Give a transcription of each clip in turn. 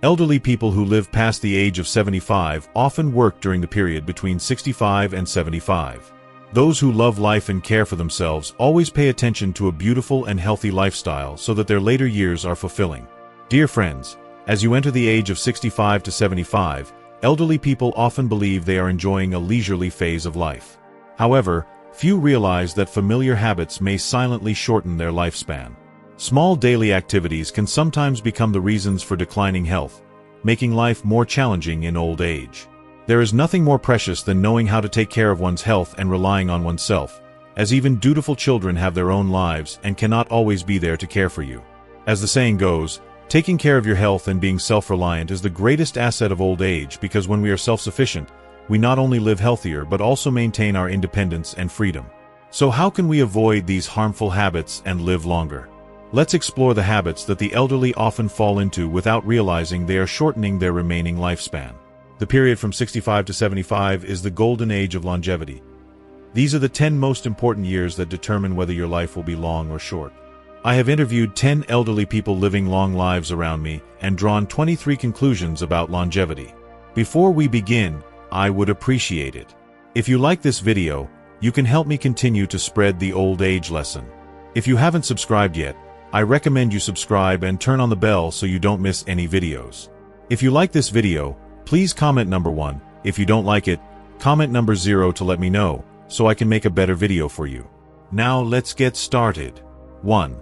Elderly people who live past the age of 75 often work during the period between 65 and 75. Those who love life and care for themselves always pay attention to a beautiful and healthy lifestyle so that their later years are fulfilling. Dear friends, as you enter the age of 65 to 75, elderly people often believe they are enjoying a leisurely phase of life. However, few realize that familiar habits may silently shorten their lifespan. Small daily activities can sometimes become the reasons for declining health, making life more challenging in old age. There is nothing more precious than knowing how to take care of one's health and relying on oneself, as even dutiful children have their own lives and cannot always be there to care for you. As the saying goes, taking care of your health and being self-reliant is the greatest asset of old age, because when we are self-sufficient, we not only live healthier but also maintain our independence and freedom. So how can we avoid these harmful habits and live longer? Let's explore the habits that the elderly often fall into without realizing they are shortening their remaining lifespan. The period from 65 to 75 is the golden age of longevity. These are the 10 most important years that determine whether your life will be long or short. I have interviewed 10 elderly people living long lives around me and drawn 23 conclusions about longevity. Before we begin, I would appreciate it if you like this video. You can help me continue to spread the old age lesson. If you haven't subscribed yet, I recommend you subscribe and turn on the bell so you don't miss any videos. If you like this video, please comment number 1. If you don't like it, comment number 0 to let me know, so I can make a better video for you. Now let's get started. 1.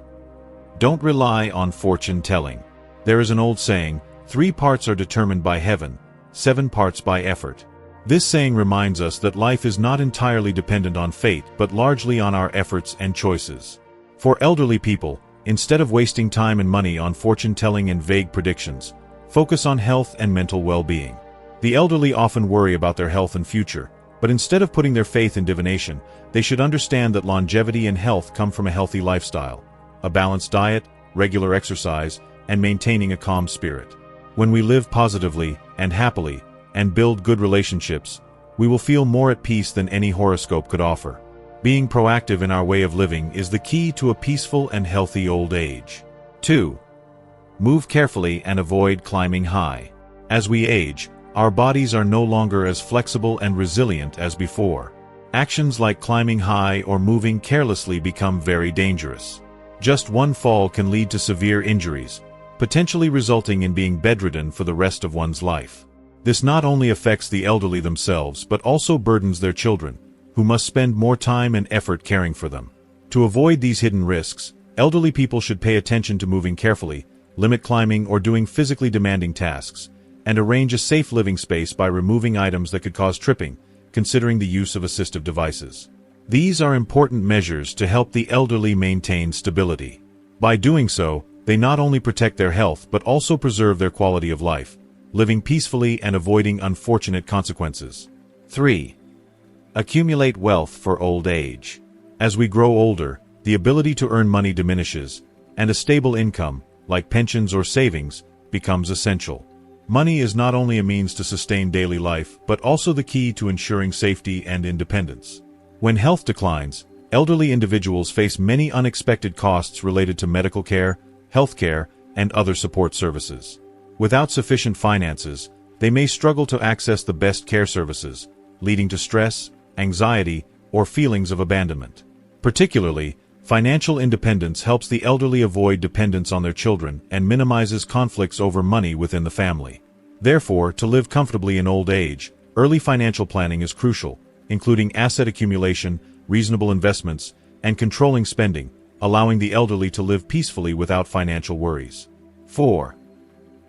Don't rely on fortune telling. There is an old saying, 3 parts are determined by heaven, 7 parts by effort. This saying reminds us that life is not entirely dependent on fate, but largely on our efforts and choices. For elderly people, instead of wasting time and money on fortune-telling and vague predictions, focus on health and mental well-being. The elderly often worry about their health and future, but instead of putting their faith in divination, they should understand that longevity and health come from a healthy lifestyle, a balanced diet, regular exercise, and maintaining a calm spirit. When we live positively and happily, and build good relationships, we will feel more at peace than any horoscope could offer. Being proactive in our way of living is the key to a peaceful and healthy old age. 2. Move carefully and avoid climbing high. As we age, our bodies are no longer as flexible and resilient as before. Actions like climbing high or moving carelessly become very dangerous. Just one fall can lead to severe injuries, potentially resulting in being bedridden for the rest of one's life. This not only affects the elderly themselves but also burdens their children, who must spend more time and effort caring for them. To avoid these hidden risks, elderly people should pay attention to moving carefully, limit climbing or doing physically demanding tasks, and arrange a safe living space by removing items that could cause tripping, considering the use of assistive devices. These are important measures to help the elderly maintain stability. By doing so, they not only protect their health but also preserve their quality of life, living peacefully and avoiding unfortunate consequences. 3. Accumulate wealth for old age. As we grow older, the ability to earn money diminishes, and a stable income, like pensions or savings, becomes essential. Money is not only a means to sustain daily life, but also the key to ensuring safety and independence. When health declines, elderly individuals face many unexpected costs related to medical care, health care, and other support services. Without sufficient finances, they may struggle to access the best care services, leading to stress, anxiety, or feelings of abandonment. Particularly, financial independence helps the elderly avoid dependence on their children and minimizes conflicts over money within the family. Therefore, to live comfortably in old age, early financial planning is crucial, including asset accumulation, reasonable investments, and controlling spending, allowing the elderly to live peacefully without financial worries. 4.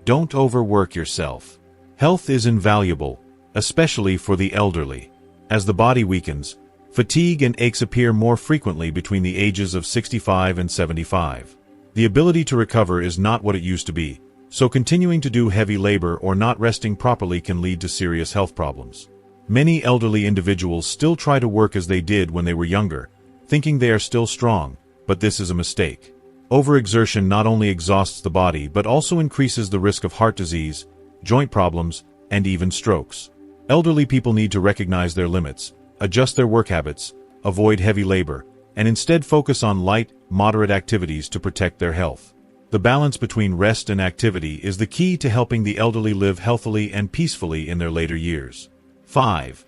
Don't overwork yourself. Health is invaluable, especially for the elderly. As the body weakens, fatigue and aches appear more frequently between the ages of 65 and 75. The ability to recover is not what it used to be, so continuing to do heavy labor or not resting properly can lead to serious health problems. Many elderly individuals still try to work as they did when they were younger, thinking they are still strong, but this is a mistake. Overexertion not only exhausts the body but also increases the risk of heart disease, joint problems, and even strokes. Elderly people need to recognize their limits, adjust their work habits, avoid heavy labor, and instead focus on light, moderate activities to protect their health. The balance between rest and activity is the key to helping the elderly live healthily and peacefully in their later years. 5.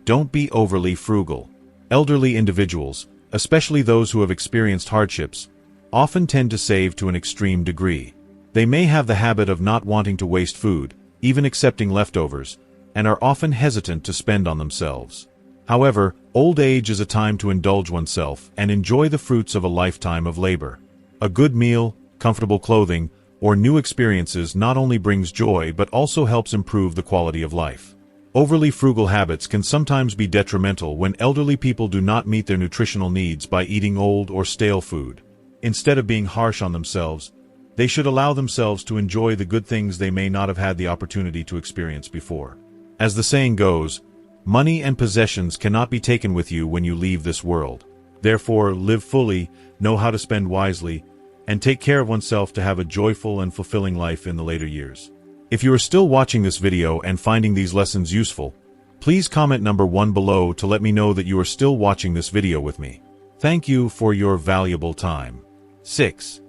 Don't be overly frugal. Elderly individuals, especially those who have experienced hardships, often tend to save to an extreme degree. They may have the habit of not wanting to waste food, even accepting leftovers, and are often hesitant to spend on themselves. However, old age is a time to indulge oneself and enjoy the fruits of a lifetime of labor. A good meal, comfortable clothing, or new experiences not only brings joy but also helps improve the quality of life. Overly frugal habits can sometimes be detrimental when elderly people do not meet their nutritional needs by eating old or stale food. Instead of being harsh on themselves, they should allow themselves to enjoy the good things they may not have had the opportunity to experience before. As the saying goes, money and possessions cannot be taken with you when you leave this world. Therefore, live fully, know how to spend wisely, and take care of oneself to have a joyful and fulfilling life in the later years. If you are still watching this video and finding these lessons useful, please comment number 1 below to let me know that you are still watching this video with me. Thank you for your valuable time. 6.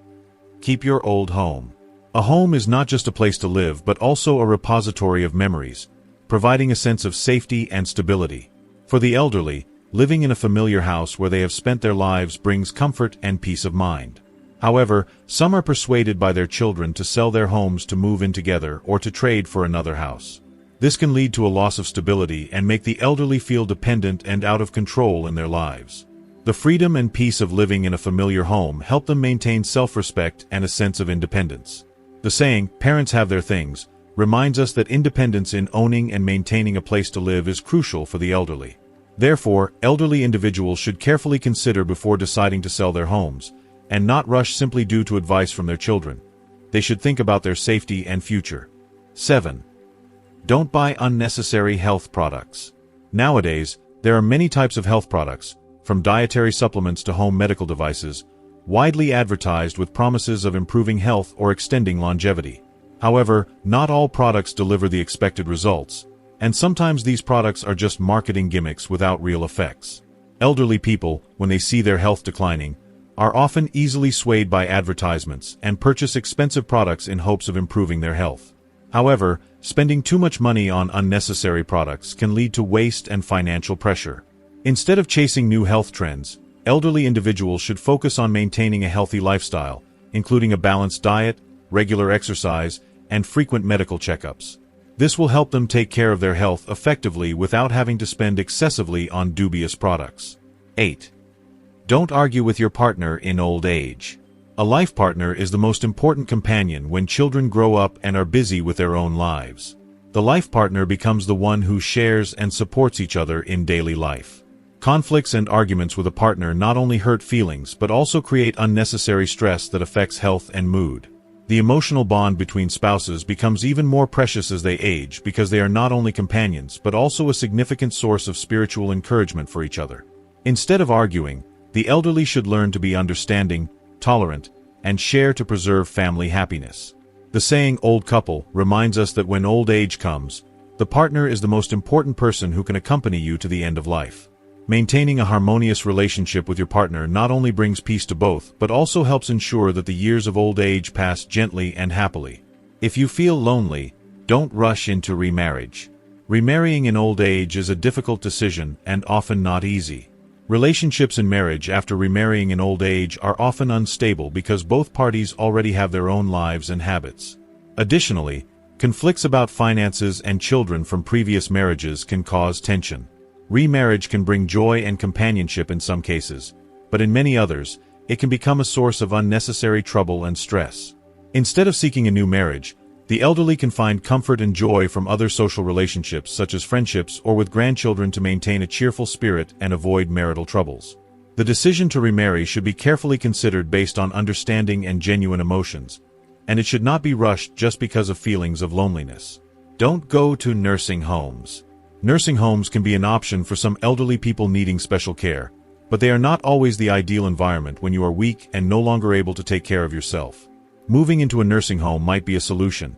Keep your old home. A home is not just a place to live but also a repository of memories, providing a sense of safety and stability. For the elderly, living in a familiar house where they have spent their lives brings comfort and peace of mind. However, some are persuaded by their children to sell their homes to move in together or to trade for another house. This can lead to a loss of stability and make the elderly feel dependent and out of control in their lives. The freedom and peace of living in a familiar home help them maintain self-respect and a sense of independence. The saying, "Parents have their things," reminds us that independence in owning and maintaining a place to live is crucial for the elderly. Therefore, elderly individuals should carefully consider before deciding to sell their homes, and not rush simply due to advice from their children. They should think about their safety and future. 7. Don't buy unnecessary health products. Nowadays, there are many types of health products, from dietary supplements to home medical devices, widely advertised with promises of improving health or extending longevity. However, not all products deliver the expected results, and sometimes these products are just marketing gimmicks without real effects. Elderly people, when they see their health declining, are often easily swayed by advertisements and purchase expensive products in hopes of improving their health. However, spending too much money on unnecessary products can lead to waste and financial pressure. Instead of chasing new health trends, elderly individuals should focus on maintaining a healthy lifestyle, including a balanced diet, regular exercise, and frequent medical checkups. This will help them take care of their health effectively without having to spend excessively on dubious products. 8. Don't argue with your partner in old age. A life partner is the most important companion when children grow up and are busy with their own lives. The life partner becomes the one who shares and supports each other in daily life. Conflicts and arguments with a partner not only hurt feelings but also create unnecessary stress that affects health and mood. The emotional bond between spouses becomes even more precious as they age because they are not only companions but also a significant source of spiritual encouragement for each other. Instead of arguing, the elderly should learn to be understanding, tolerant, and share to preserve family happiness. The saying, "old couple," reminds us that when old age comes, the partner is the most important person who can accompany you to the end of life. Maintaining a harmonious relationship with your partner not only brings peace to both, but also helps ensure that the years of old age pass gently and happily. If you feel lonely, don't rush into remarriage. Remarrying in old age is a difficult decision and often not easy. Relationships in marriage after remarrying in old age are often unstable because both parties already have their own lives and habits. Additionally, conflicts about finances and children from previous marriages can cause tension. Remarriage can bring joy and companionship in some cases, but in many others, it can become a source of unnecessary trouble and stress. Instead of seeking a new marriage, the elderly can find comfort and joy from other social relationships such as friendships or with grandchildren to maintain a cheerful spirit and avoid marital troubles. The decision to remarry should be carefully considered based on understanding and genuine emotions, and it should not be rushed just because of feelings of loneliness. Don't go to nursing homes. Nursing homes can be an option for some elderly people needing special care, but they are not always the ideal environment when you are weak and no longer able to take care of yourself. Moving into a nursing home might be a solution.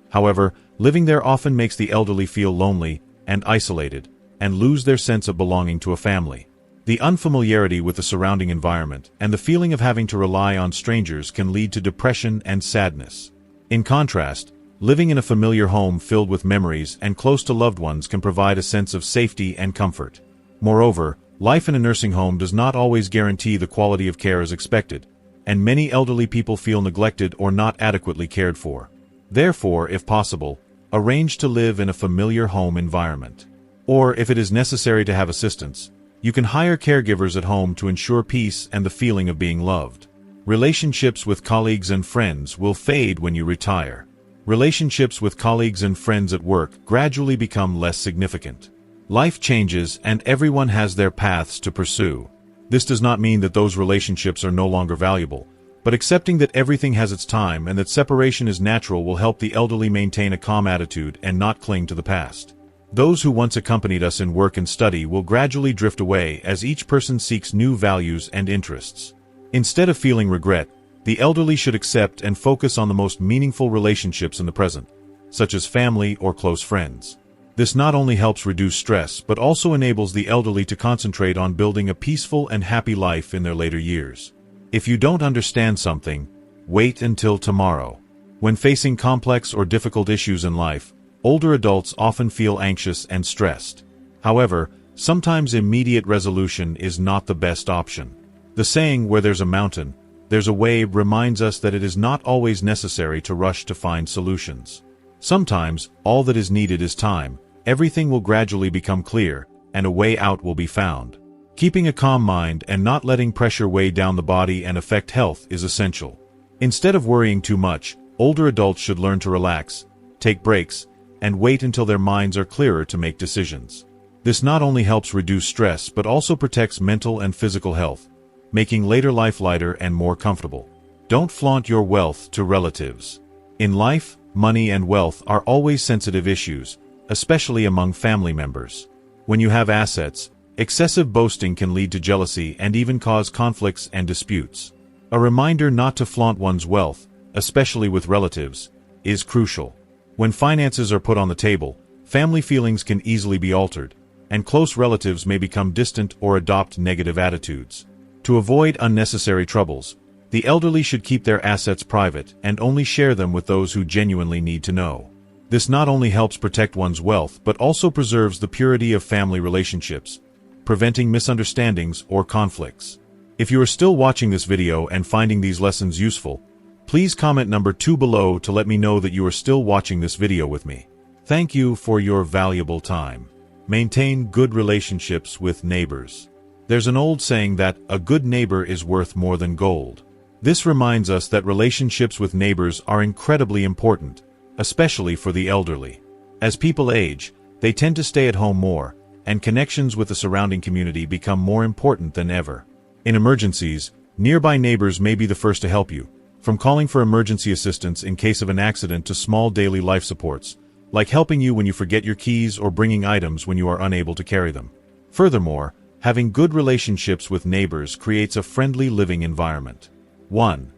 However, living there often makes the elderly feel lonely and isolated, and lose their sense of belonging to a family. The unfamiliarity with the surrounding environment and the feeling of having to rely on strangers can lead to depression and sadness. In contrast, living in a familiar home filled with memories and close to loved ones can provide a sense of safety and comfort. Moreover, life in a nursing home does not always guarantee the quality of care as expected, and many elderly people feel neglected or not adequately cared for. Therefore, if possible, arrange to live in a familiar home environment. Or, if it is necessary to have assistance, you can hire caregivers at home to ensure peace and the feeling of being loved. Relationships with colleagues and friends will fade when you retire. Relationships with colleagues and friends at work gradually become less significant. Life changes and everyone has their paths to pursue. This does not mean that those relationships are no longer valuable, but accepting that everything has its time and that separation is natural will help the elderly maintain a calm attitude and not cling to the past. Those who once accompanied us in work and study will gradually drift away as each person seeks new values and interests. Instead of feeling regret, the elderly should accept and focus on the most meaningful relationships in the present, such as family or close friends. This not only helps reduce stress but also enables the elderly to concentrate on building a peaceful and happy life in their later years. If you don't understand something, wait until tomorrow. When facing complex or difficult issues in life, older adults often feel anxious and stressed. However, sometimes immediate resolution is not the best option. The saying, "Where there's a mountain, there's a way," reminds us that it is not always necessary to rush to find solutions. Sometimes, all that is needed is time. Everything will gradually become clear, and a way out will be found. Keeping a calm mind and not letting pressure weigh down the body and affect health is essential. Instead of worrying too much, older adults should learn to relax, take breaks, and wait until their minds are clearer to make decisions. This not only helps reduce stress but also protects mental and physical health, making later life lighter and more comfortable. Don't flaunt your wealth to relatives. In life, money and wealth are always sensitive issues, especially among family members. When you have assets, excessive boasting can lead to jealousy and even cause conflicts and disputes. A reminder not to flaunt one's wealth, especially with relatives, is crucial. When finances are put on the table, family feelings can easily be altered, and close relatives may become distant or adopt negative attitudes. To avoid unnecessary troubles, the elderly should keep their assets private and only share them with those who genuinely need to know. This not only helps protect one's wealth but also preserves the purity of family relationships, preventing misunderstandings or conflicts. If you are still watching this video and finding these lessons useful, please comment number 2 below to let me know that you are still watching this video with me. Thank you for your valuable time. Maintain good relationships with neighbors. There's an old saying that a good neighbor is worth more than gold. This reminds us that relationships with neighbors are incredibly important, especially for the elderly. As people age, they tend to stay at home more, and connections with the surrounding community become more important than ever. In emergencies, nearby neighbors may be the first to help you, from calling for emergency assistance in case of an accident to small daily life supports, like helping you when you forget your keys or bringing items when you are unable to carry them. Furthermore, having good relationships with neighbors creates a friendly living environment. 1.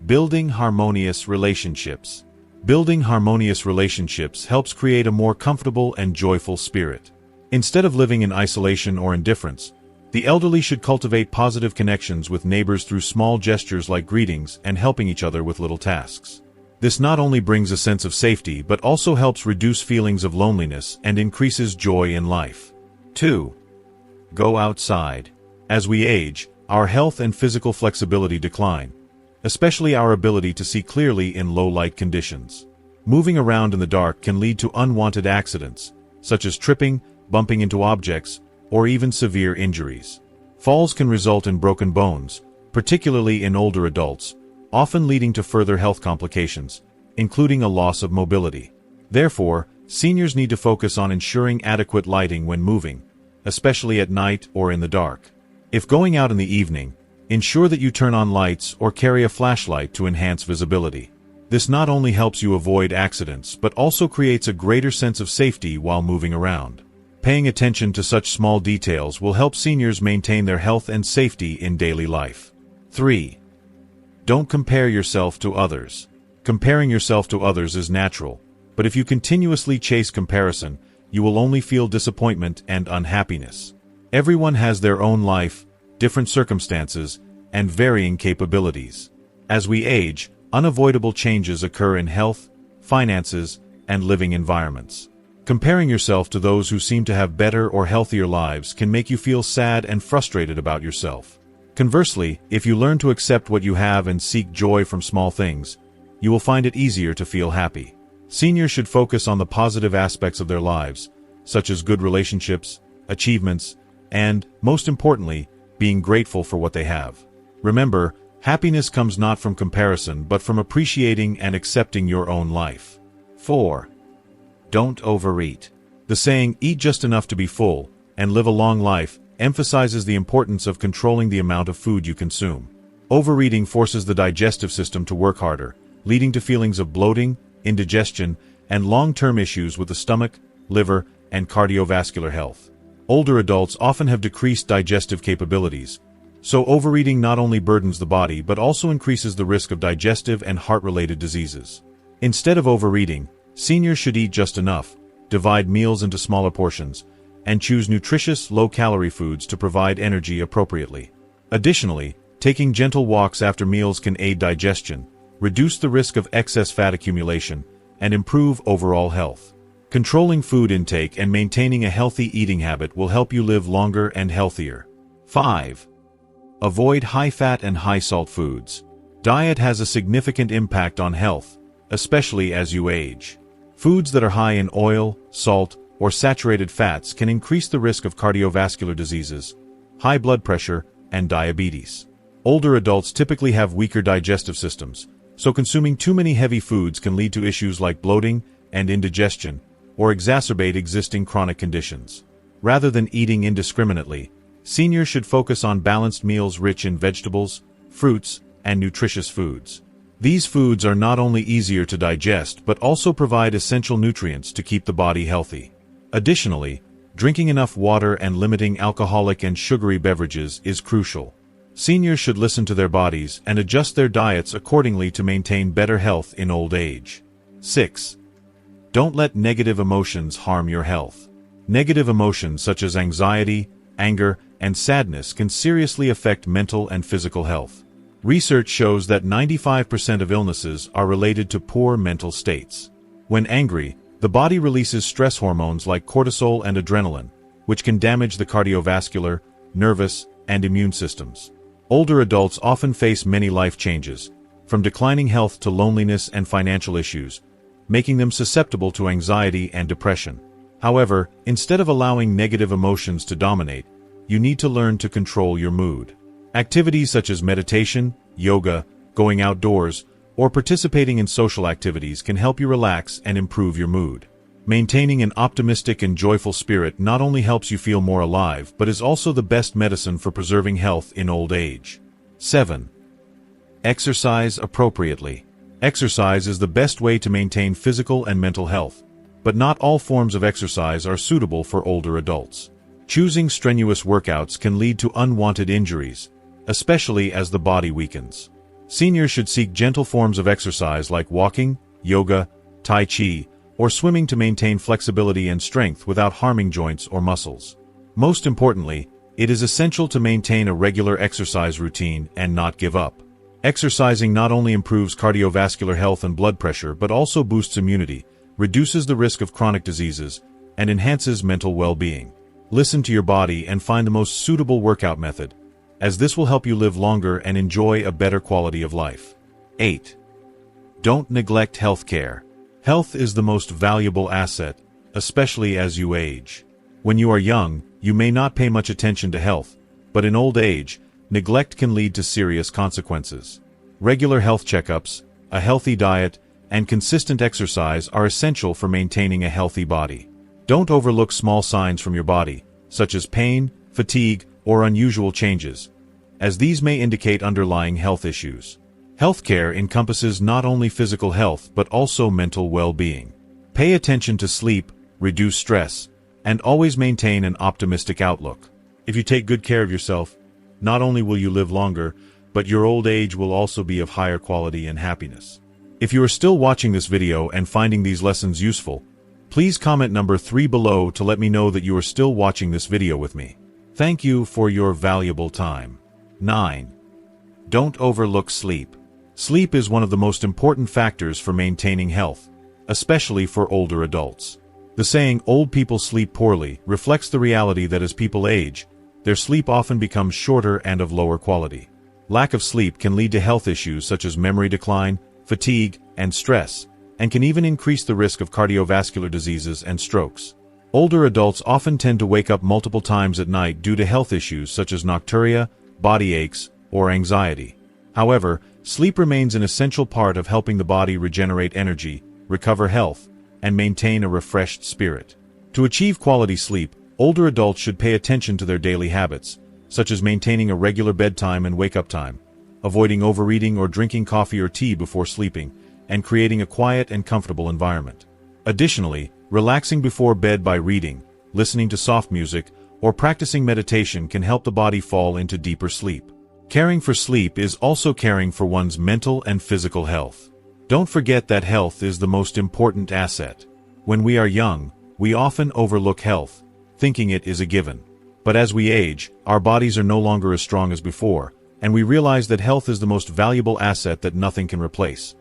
Building harmonious relationships. Building harmonious relationships helps create a more comfortable and joyful spirit. Instead of living in isolation or indifference, the elderly should cultivate positive connections with neighbors through small gestures like greetings and helping each other with little tasks. This not only brings a sense of safety but also helps reduce feelings of loneliness and increases joy in life. 2. Go outside. As we age, our health and physical flexibility decline, especially our ability to see clearly in low-light conditions. Moving around in the dark can lead to unwanted accidents, such as tripping, bumping into objects, or even severe injuries. Falls can result in broken bones, particularly in older adults, often leading to further health complications, including a loss of mobility. Therefore, seniors need to focus on ensuring adequate lighting when moving, especially at night or in the dark. If going out in the evening, ensure that you turn on lights or carry a flashlight to enhance visibility. This not only helps you avoid accidents but also creates a greater sense of safety while moving around. Paying attention to such small details will help seniors maintain their health and safety in daily life. 3. Don't compare yourself to others. Comparing yourself to others is natural, but if you continuously chase comparison, you will only feel disappointment and unhappiness. Everyone has their own life, different circumstances, and varying capabilities. As we age, unavoidable changes occur in health, finances, and living environments. Comparing yourself to those who seem to have better or healthier lives can make you feel sad and frustrated about yourself. Conversely, if you learn to accept what you have and seek joy from small things, you will find it easier to feel happy. Seniors should focus on the positive aspects of their lives, such as good relationships, achievements, and, most importantly, being grateful for what they have. Remember, happiness comes not from comparison but from appreciating and accepting your own life. 4. Don't overeat. The saying, "Eat just enough to be full, and live a long life," emphasizes the importance of controlling the amount of food you consume. Overeating forces the digestive system to work harder, leading to feelings of bloating, indigestion, and long-term issues with the stomach, liver, and cardiovascular health. Older adults often have decreased digestive capabilities, so overeating not only burdens the body but also increases the risk of digestive and heart-related diseases. Instead of overeating, seniors should eat just enough, divide meals into smaller portions, and choose nutritious, low-calorie foods to provide energy appropriately. Additionally, taking gentle walks after meals can aid digestion, reduce the risk of excess fat accumulation, and improve overall health. Controlling food intake and maintaining a healthy eating habit will help you live longer and healthier. 5. Avoid high-fat and high-salt foods. Diet has a significant impact on health, especially as you age. Foods that are high in oil, salt, or saturated fats can increase the risk of cardiovascular diseases, high blood pressure, and diabetes. Older adults typically have weaker digestive systems, so consuming too many heavy foods can lead to issues like bloating and indigestion, or exacerbate existing chronic conditions. Rather than eating indiscriminately, seniors should focus on balanced meals rich in vegetables, fruits, and nutritious foods. These foods are not only easier to digest but also provide essential nutrients to keep the body healthy. Additionally, drinking enough water and limiting alcoholic and sugary beverages is crucial. Seniors should listen to their bodies and adjust their diets accordingly to maintain better health in old age. 6. Don't let negative emotions harm your health. Negative emotions such as anxiety, anger, and sadness can seriously affect mental and physical health. Research shows that 95% of illnesses are related to poor mental states. When angry, the body releases stress hormones like cortisol and adrenaline, which can damage the cardiovascular, nervous, and immune systems. Older adults often face many life changes, from declining health to loneliness and financial issues, making them susceptible to anxiety and depression. However, instead of allowing negative emotions to dominate, you need to learn to control your mood. Activities such as meditation, yoga, going outdoors, or participating in social activities can help you relax and improve your mood. Maintaining an optimistic and joyful spirit not only helps you feel more alive but is also the best medicine for preserving health in old age. 7. Exercise appropriately. Exercise is the best way to maintain physical and mental health, but not all forms of exercise are suitable for older adults. Choosing strenuous workouts can lead to unwanted injuries, especially as the body weakens. Seniors should seek gentle forms of exercise like walking, yoga, tai chi, or swimming to maintain flexibility and strength without harming joints or muscles. Most importantly, it is essential to maintain a regular exercise routine and not give up. Exercising not only improves cardiovascular health and blood pressure but also boosts immunity, reduces the risk of chronic diseases, and enhances mental well-being. Listen to your body and find the most suitable workout method, as this will help you live longer and enjoy a better quality of life. 8. Don't neglect health care. Health is the most valuable asset, especially as you age. When you are young, you may not pay much attention to health, but in old age, neglect can lead to serious consequences. Regular health checkups, a healthy diet, and consistent exercise are essential for maintaining a healthy body. Don't overlook small signs from your body, such as pain, fatigue, or unusual changes, as these may indicate underlying health issues. Healthcare encompasses not only physical health but also mental well-being. Pay attention to sleep, reduce stress, and always maintain an optimistic outlook. If you take good care of yourself, not only will you live longer, but your old age will also be of higher quality and happiness. If you are still watching this video and finding these lessons useful, please comment number 3 below to let me know that you are still watching this video with me. Thank you for your valuable time. 9. Don't overlook sleep. Sleep is one of the most important factors for maintaining health, especially for older adults. The saying, "old people sleep poorly," reflects the reality that as people age, their sleep often becomes shorter and of lower quality. Lack of sleep can lead to health issues such as memory decline, fatigue, and stress, and can even increase the risk of cardiovascular diseases and strokes. Older adults often tend to wake up multiple times at night due to health issues such as nocturia, body aches, or anxiety. However, sleep remains an essential part of helping the body regenerate energy, recover health, and maintain a refreshed spirit. To achieve quality sleep, older adults should pay attention to their daily habits, such as maintaining a regular bedtime and wake-up time, avoiding overeating or drinking coffee or tea before sleeping, and creating a quiet and comfortable environment. Additionally, relaxing before bed by reading, listening to soft music, or practicing meditation can help the body fall into deeper sleep. Caring for sleep is also caring for one's mental and physical health. Don't forget that health is the most important asset. When we are young, we often overlook health, thinking it is a given. But as we age, our bodies are no longer as strong as before, and we realize that health is the most valuable asset that nothing can replace.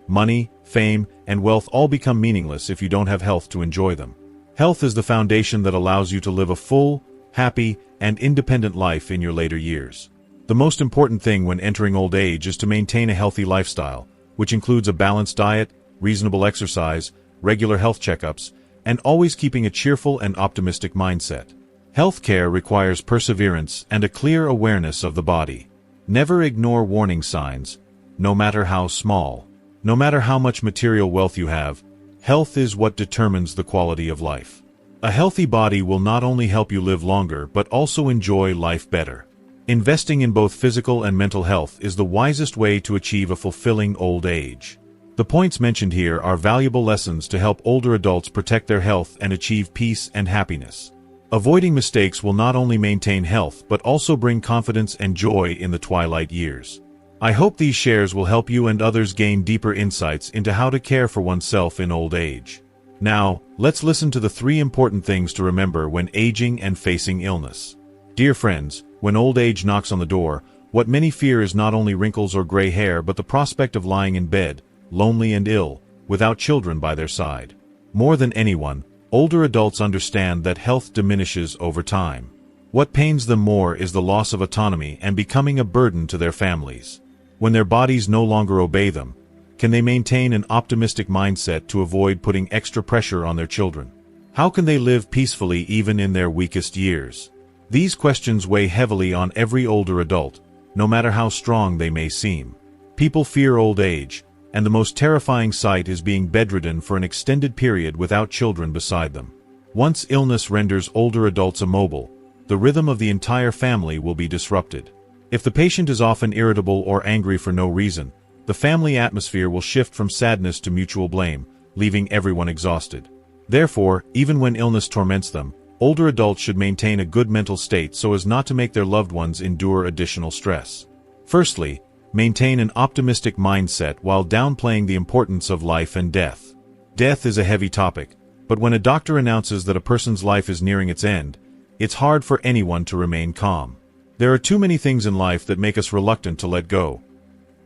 Money, fame, and wealth all become meaningless if you don't have health to enjoy them. Health is the foundation that allows you to live a full, happy, and independent life in your later years. The most important thing when entering old age is to maintain a healthy lifestyle, which includes a balanced diet, reasonable exercise, regular health checkups, and always keeping a cheerful and optimistic mindset. Healthcare requires perseverance and a clear awareness of the body. Never ignore warning signs, no matter how small. No matter how much material wealth you have, health is what determines the quality of life. A healthy body will not only help you live longer but also enjoy life better. Investing in both physical and mental health is the wisest way to achieve a fulfilling old age. The points mentioned here are valuable lessons to help older adults protect their health and achieve peace and happiness. Avoiding mistakes will not only maintain health but also bring confidence and joy in the twilight years. I hope these shares will help you and others gain deeper insights into how to care for oneself in old age. Now, let's listen to the 3 important things to remember when aging and facing illness. Dear friends, when old age knocks on the door, what many fear is not only wrinkles or gray hair but the prospect of lying in bed, lonely and ill, without children by their side. More than anyone, older adults understand that health diminishes over time. What pains them more is the loss of autonomy and becoming a burden to their families. When their bodies no longer obey them, can they maintain an optimistic mindset to avoid putting extra pressure on their children? How can they live peacefully even in their weakest years? These questions weigh heavily on every older adult, no matter how strong they may seem. People fear old age, and the most terrifying sight is being bedridden for an extended period without children beside them. Once illness renders older adults immobile, the rhythm of the entire family will be disrupted. If the patient is often irritable or angry for no reason, the family atmosphere will shift from sadness to mutual blame, leaving everyone exhausted. Therefore, even when illness torments them, older adults should maintain a good mental state so as not to make their loved ones endure additional stress. Firstly, maintain an optimistic mindset while downplaying the importance of life and death. Death is a heavy topic, but when a doctor announces that a person's life is nearing its end, it's hard for anyone to remain calm. There are too many things in life that make us reluctant to let go.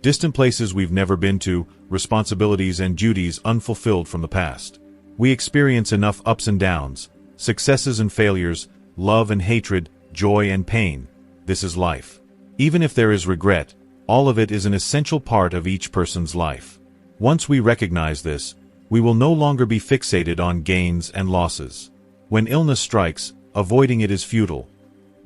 Distant places we've never been to, responsibilities and duties unfulfilled from the past. We experience enough ups and downs, successes and failures, love and hatred, joy and pain. This is life. Even if there is regret, all of it is an essential part of each person's life. Once we recognize this, we will no longer be fixated on gains and losses. When illness strikes, avoiding it is futile.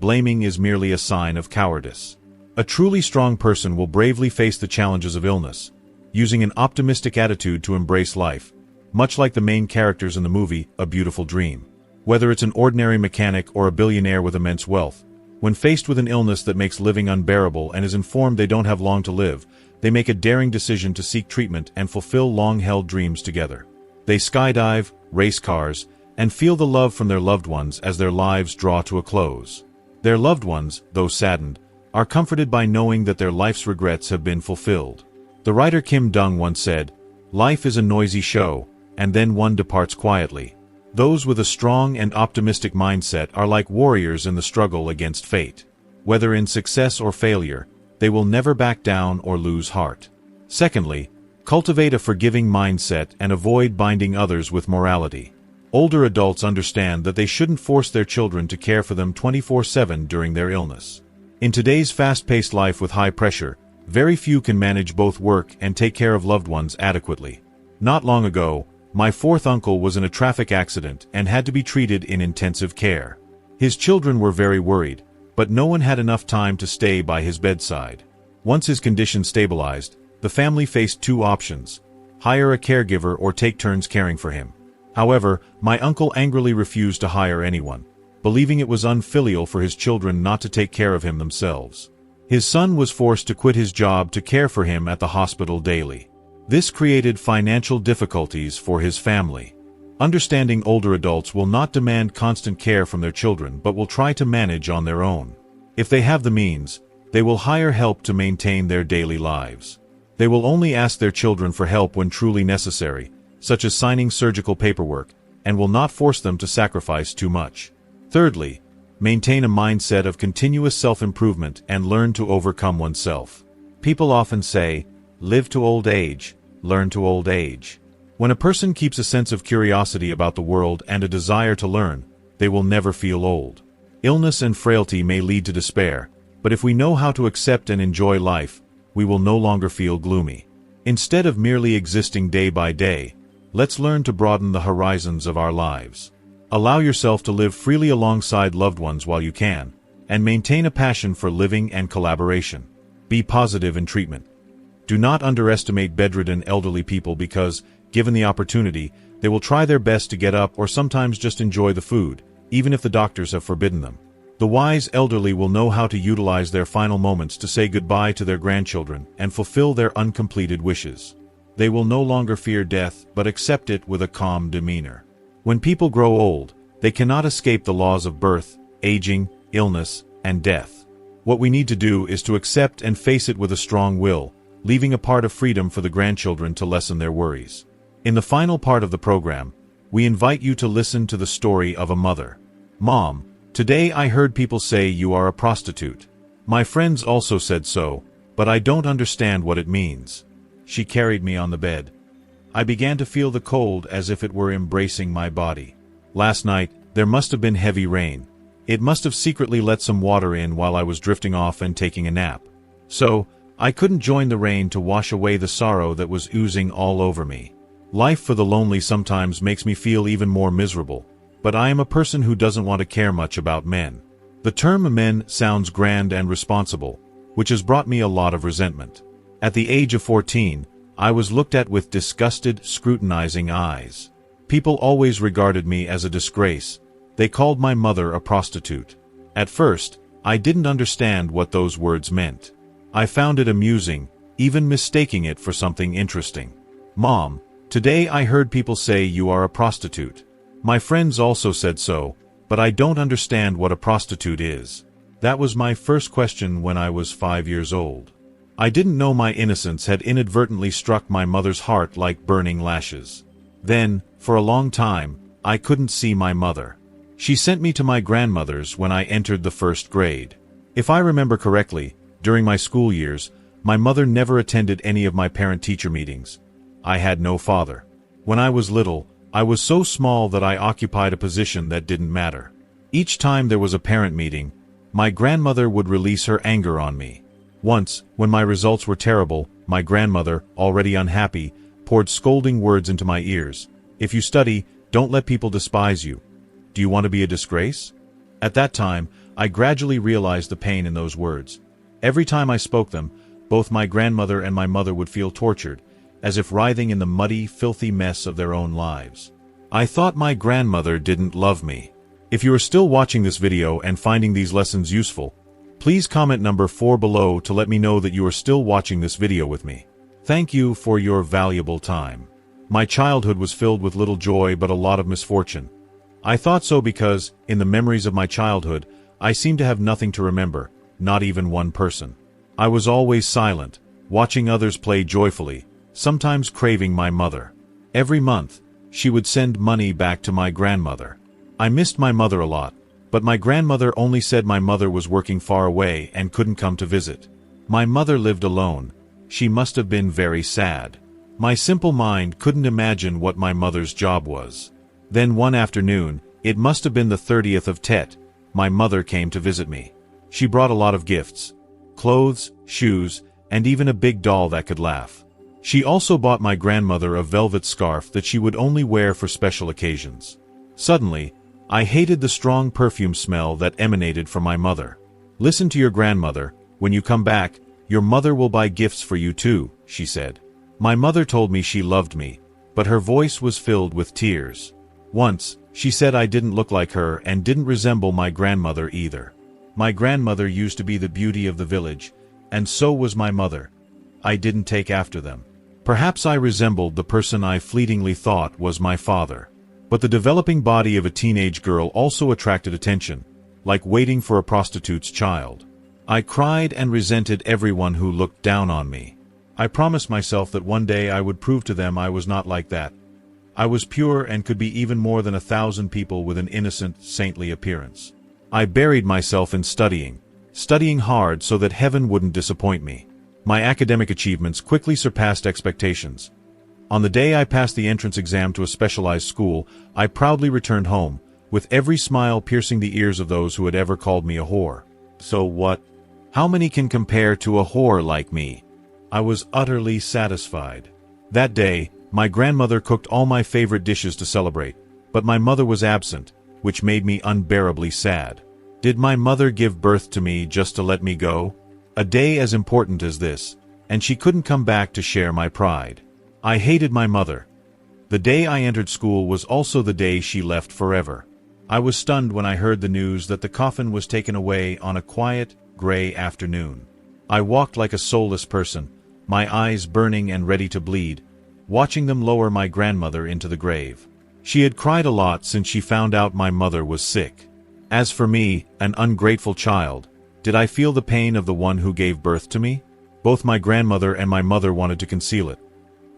Blaming is merely a sign of cowardice. A truly strong person will bravely face the challenges of illness, using an optimistic attitude to embrace life, much like the main characters in the movie, A Beautiful Dream. Whether it's an ordinary mechanic or a billionaire with immense wealth, when faced with an illness that makes living unbearable and is informed they don't have long to live, they make a daring decision to seek treatment and fulfill long-held dreams together. They skydive, race cars, and feel the love from their loved ones as their lives draw to a close. Their loved ones, though saddened, are comforted by knowing that their life's regrets have been fulfilled. The writer Kim Dong once said, "Life is a noisy show, and then one departs quietly. Those with a strong and optimistic mindset are like warriors in the struggle against fate. Whether in success or failure, they will never back down or lose heart. Secondly, cultivate a forgiving mindset and avoid binding others with morality. Older adults understand that they shouldn't force their children to care for them 24/7 during their illness. In today's fast-paced life with high pressure, very few can manage both work and take care of loved ones adequately. Not long ago, my fourth uncle was in a traffic accident and had to be treated in intensive care. His children were very worried, but no one had enough time to stay by his bedside. Once his condition stabilized, the family faced two options: hire a caregiver or take turns caring for him. However, my uncle angrily refused to hire anyone, believing it was unfilial for his children not to take care of him themselves. His son was forced to quit his job to care for him at the hospital daily. This created financial difficulties for his family. Understanding older adults will not demand constant care from their children but will try to manage on their own. If they have the means, they will hire help to maintain their daily lives. They will only ask their children for help when truly necessary, such as signing surgical paperwork, and will not force them to sacrifice too much. Thirdly, maintain a mindset of continuous self-improvement and learn to overcome oneself. People often say, live to old age, learn to old age. When a person keeps a sense of curiosity about the world and a desire to learn, they will never feel old. Illness and frailty may lead to despair, but if we know how to accept and enjoy life, we will no longer feel gloomy. Instead of merely existing day by day, let's learn to broaden the horizons of our lives. Allow yourself to live freely alongside loved ones while you can, and maintain a passion for living and collaboration. Be positive in treatment. Do not underestimate bedridden elderly people because, given the opportunity, they will try their best to get up or sometimes just enjoy the food, even if the doctors have forbidden them. The wise elderly will know how to utilize their final moments to say goodbye to their grandchildren and fulfill their uncompleted wishes. They will no longer fear death but accept it with a calm demeanor. When people grow old, they cannot escape the laws of birth, aging, illness, and death. What we need to do is to accept and face it with a strong will, leaving a part of freedom for the grandchildren to lessen their worries. In the final part of the program, we invite you to listen to the story of a mother. Mom, today I heard people say you are a prostitute. My friends also said so, but I don't understand what it means. She carried me on the bed. I began to feel the cold as if it were embracing my body. Last night, there must have been heavy rain. It must have secretly let some water in while I was drifting off and taking a nap. So, I couldn't join the rain to wash away the sorrow that was oozing all over me. Life for the lonely sometimes makes me feel even more miserable, but I am a person who doesn't want to care much about men. The term men sounds grand and responsible, which has brought me a lot of resentment. At the age of 14, I was looked at with disgusted, scrutinizing eyes. People always regarded me as a disgrace. They called my mother a prostitute. At first, I didn't understand what those words meant. I found it amusing, even mistaking it for something interesting. Mom, today I heard people say you are a prostitute. My friends also said so, but I don't understand what a prostitute is. That was my first question when I was 5 years old. I didn't know my innocence had inadvertently struck my mother's heart like burning lashes. Then, for a long time, I couldn't see my mother. She sent me to my grandmother's when I entered the first grade. If I remember correctly, during my school years, my mother never attended any of my parent-teacher meetings. I had no father. When I was little, I was so small that I occupied a position that didn't matter. Each time there was a parent meeting, my grandmother would release her anger on me. Once, when my results were terrible, my grandmother, already unhappy, poured scolding words into my ears. If you study, don't let people despise you. Do you want to be a disgrace? At that time, I gradually realized the pain in those words. Every time I spoke them, both my grandmother and my mother would feel tortured, as if writhing in the muddy, filthy mess of their own lives. I thought my grandmother didn't love me. If you are still watching this video and finding these lessons useful, please comment number 4 below to let me know that you are still watching this video with me. Thank you for your valuable time. My childhood was filled with little joy but a lot of misfortune. I thought so because, in the memories of my childhood, I seemed to have nothing to remember, not even one person. I was always silent, watching others play joyfully, sometimes craving my mother. Every month, she would send money back to my grandmother. I missed my mother a lot, but my grandmother only said my mother was working far away and couldn't come to visit. My mother lived alone. She must have been very sad. My simple mind couldn't imagine what my mother's job was. Then one afternoon, it must have been the 30th of Tet, my mother came to visit me. She brought a lot of gifts: clothes, shoes, and even a big doll that could laugh. She also bought my grandmother a velvet scarf that she would only wear for special occasions. Suddenly, I hated the strong perfume smell that emanated from my mother. "Listen to your grandmother. When you come back, your mother will buy gifts for you too," she said. My mother told me she loved me, but her voice was filled with tears. Once, she said I didn't look like her and didn't resemble my grandmother either. My grandmother used to be the beauty of the village, and so was my mother. I didn't take after them. Perhaps I resembled the person I fleetingly thought was my father. But the developing body of a teenage girl also attracted attention, like waiting for a prostitute's child. I cried and resented everyone who looked down on me. I promised myself that one day I would prove to them I was not like that. I was pure and could be even more than 1,000 people with an innocent, saintly appearance. I buried myself in studying hard so that heaven wouldn't disappoint me. My academic achievements quickly surpassed expectations. On the day I passed the entrance exam to a specialized school, I proudly returned home, with every smile piercing the ears of those who had ever called me a whore. So what? How many can compare to a whore like me? I was utterly satisfied. That day, my grandmother cooked all my favorite dishes to celebrate, but my mother was absent, which made me unbearably sad. Did my mother give birth to me just to let me go? A day as important as this, and she couldn't come back to share my pride. I hated my mother. The day I entered school was also the day she left forever. I was stunned when I heard the news that the coffin was taken away on a quiet, gray afternoon. I walked like a soulless person, my eyes burning and ready to bleed, watching them lower my grandmother into the grave. She had cried a lot since she found out my mother was sick. As for me, an ungrateful child, did I feel the pain of the one who gave birth to me? Both my grandmother and my mother wanted to conceal it.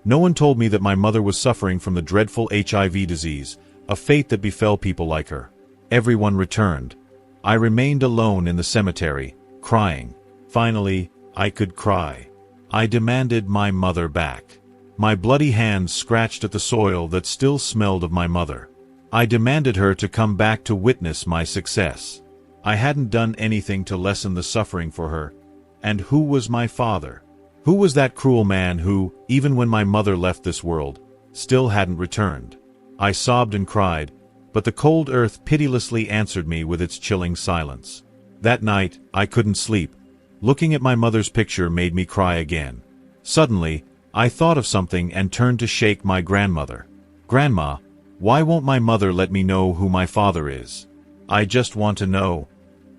No one told me that my mother was suffering from the dreadful HIV disease, a fate that befell people like her. Everyone returned. I remained alone in the cemetery, crying. Finally, I could cry. I demanded my mother back. My bloody hands scratched at the soil that still smelled of my mother. I demanded her to come back to witness my success. I hadn't done anything to lessen the suffering for her. And who was my father? Who was that cruel man who, even when my mother left this world, still hadn't returned? I sobbed and cried, but the cold earth pitilessly answered me with its chilling silence. That night, I couldn't sleep. Looking at my mother's picture made me cry again. Suddenly, I thought of something and turned to shake my grandmother. "Grandma, why won't my mother let me know who my father is? I just want to know.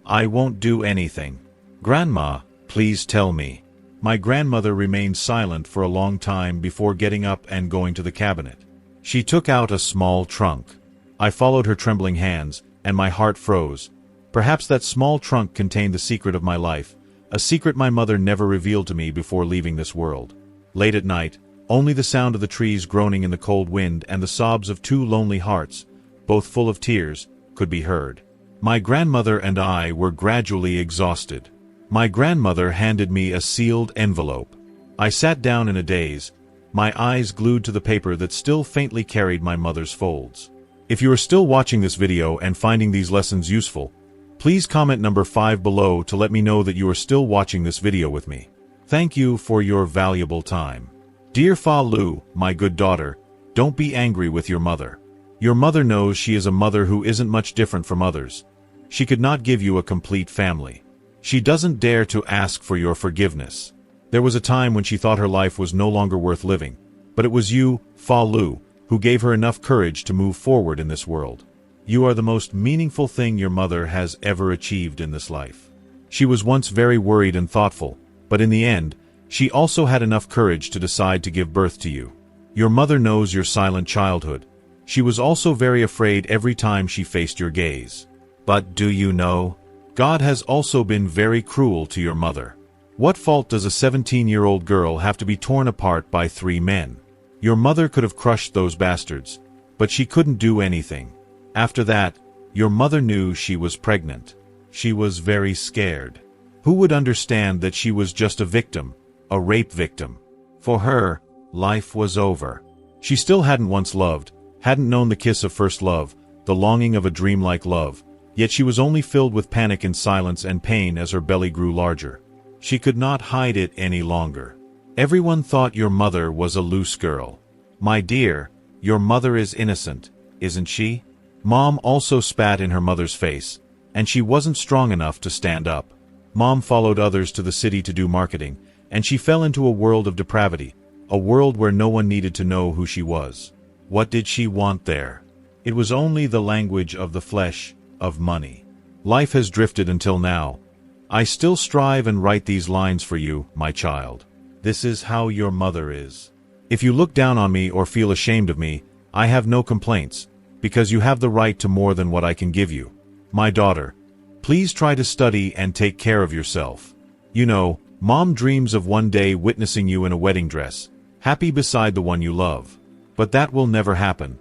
I won't do anything. Grandma, please tell me." My grandmother remained silent for a long time before getting up and going to the cabinet. She took out a small trunk. I followed her trembling hands, and my heart froze. Perhaps that small trunk contained the secret of my life, a secret my mother never revealed to me before leaving this world. Late at night, only the sound of the trees groaning in the cold wind and the sobs of two lonely hearts, both full of tears, could be heard. My grandmother and I were gradually exhausted. My grandmother handed me a sealed envelope. I sat down in a daze, my eyes glued to the paper that still faintly carried my mother's folds. If you are still watching this video and finding these lessons useful, please comment number 5 below to let me know that you are still watching this video with me. Thank you for your valuable time. Dear Fa Lu, my good daughter, don't be angry with your mother. Your mother knows she is a mother who isn't much different from others. She could not give you a complete family. She doesn't dare to ask for your forgiveness. There was a time when she thought her life was no longer worth living, but it was you, Fa Lu, who gave her enough courage to move forward in this world. You are the most meaningful thing your mother has ever achieved in this life. She was once very worried and thoughtful, but in the end, she also had enough courage to decide to give birth to you. Your mother knows your silent childhood. She was also very afraid every time she faced your gaze. But do you know? God has also been very cruel to your mother. What fault does a 17-year-old girl have to be torn apart by 3 men? Your mother could have crushed those bastards, but she couldn't do anything. After that, your mother knew she was pregnant. She was very scared. Who would understand that she was just a victim, a rape victim? For her, life was over. She still hadn't once loved, hadn't known the kiss of first love, the longing of a dreamlike love, yet she was only filled with panic and silence and pain as her belly grew larger. She could not hide it any longer. Everyone thought your mother was a loose girl. My dear, your mother is innocent, isn't she? Mom also spat in her mother's face, and she wasn't strong enough to stand up. Mom followed others to the city to do marketing, and she fell into a world of depravity, a world where no one needed to know who she was. What did she want there? It was only the language of the flesh, of money. Life has drifted until now. I still strive and write these lines for you, my child. This is how your mother is. If you look down on me or feel ashamed of me, I have no complaints, because you have the right to more than what I can give you. My daughter, please try to study and take care of yourself. You know, Mom dreams of one day witnessing you in a wedding dress, happy beside the one you love. But that will never happen.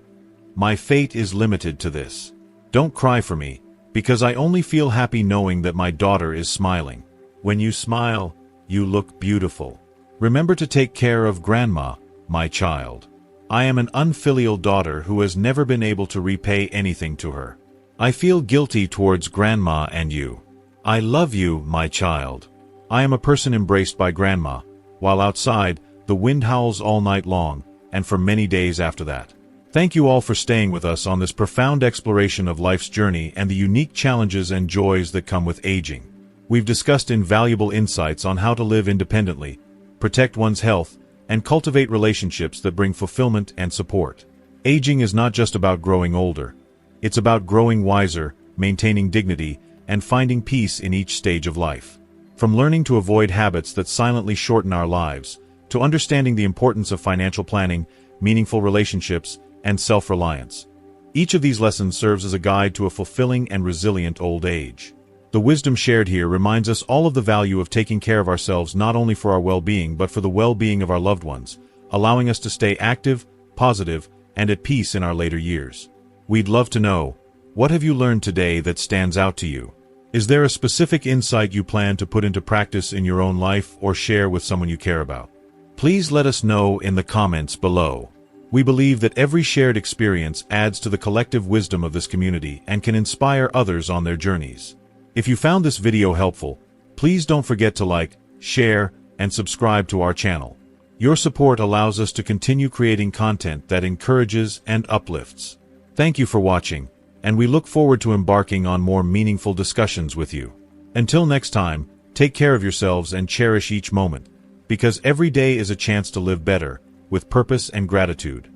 My fate is limited to this. Don't cry for me, because I only feel happy knowing that my daughter is smiling. When you smile, you look beautiful. Remember to take care of Grandma, my child. I am an unfilial daughter who has never been able to repay anything to her. I feel guilty towards Grandma and you. I love you, my child. I am a person embraced by Grandma, while outside, the wind howls all night long, and for many days after that. Thank you all for staying with us on this profound exploration of life's journey and the unique challenges and joys that come with aging. We've discussed invaluable insights on how to live independently, protect one's health, and cultivate relationships that bring fulfillment and support. Aging is not just about growing older. It's about growing wiser, maintaining dignity, and finding peace in each stage of life. From learning to avoid habits that silently shorten our lives, to understanding the importance of financial planning, meaningful relationships, and self-reliance. Each of these lessons serves as a guide to a fulfilling and resilient old age. The wisdom shared here reminds us all of the value of taking care of ourselves not only for our well-being but for the well-being of our loved ones, allowing us to stay active, positive, and at peace in our later years. We'd love to know, what have you learned today that stands out to you? Is there a specific insight you plan to put into practice in your own life or share with someone you care about? Please let us know in the comments below. We believe that every shared experience adds to the collective wisdom of this community and can inspire others on their journeys. If you found this video helpful, please don't forget to like, share, and subscribe to our channel. Your support allows us to continue creating content that encourages and uplifts. Thank you for watching, and we look forward to embarking on more meaningful discussions with you. Until next time, take care of yourselves and cherish each moment, because every day is a chance to live better, with purpose and gratitude.